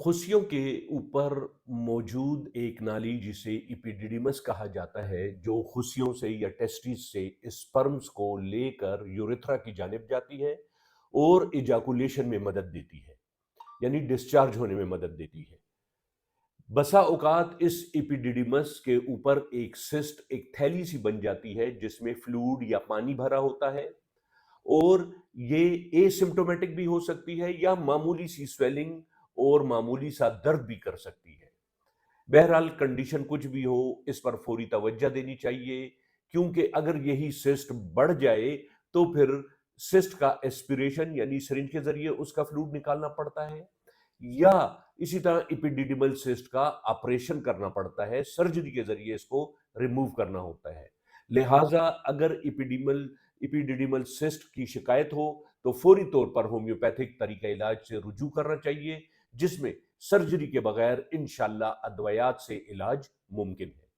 खुशियों के ऊपर मौजूद एक नाली जिसे इपिडिडिमस कहा जाता है, जो खुशियों से या टेस्टिस से स्पर्म्स को लेकर यूरेथ्रा की जानिब जाती है और इजाकुलेशन में मदद देती है, यानी डिस्चार्ज होने में मदद देती है। बसा औकात इस इपिडिडिमस के ऊपर एक सिस्ट, एक थैली सी बन जाती है जिसमें फ्लूइड या पानी भरा होता है, और ये एसिम्प्टोमेटिक भी हो सकती है या मामूली सी स्वेलिंग और मामूली सा दर्द भी कर सकती है। बहरहाल कंडीशन कुछ भी हो, इस पर फौरी तवज्जो देनी चाहिए, क्योंकि अगर यही सिस्ट बढ़ जाए तो फिर सिस्ट का एस्पिरेशन यानी सिरिंज के जरिए उसका फ्लूइड निकालना पड़ता है, या इसी तरह इपिडिडिमल सिस्ट का ऑपरेशन करना पड़ता है, सर्जरी के जरिए इसको रिमूव करना होता है। लिहाजा अगर इपिडिडिमल सिस्ट की शिकायत हो तो फौरी तौर पर होम्योपैथिक तरीका इलाज से रुजू करना चाहिए, जिसमें सर्जरी के बगैर इंशाल्लाह अद्वयात से इलाज मुमकिन है।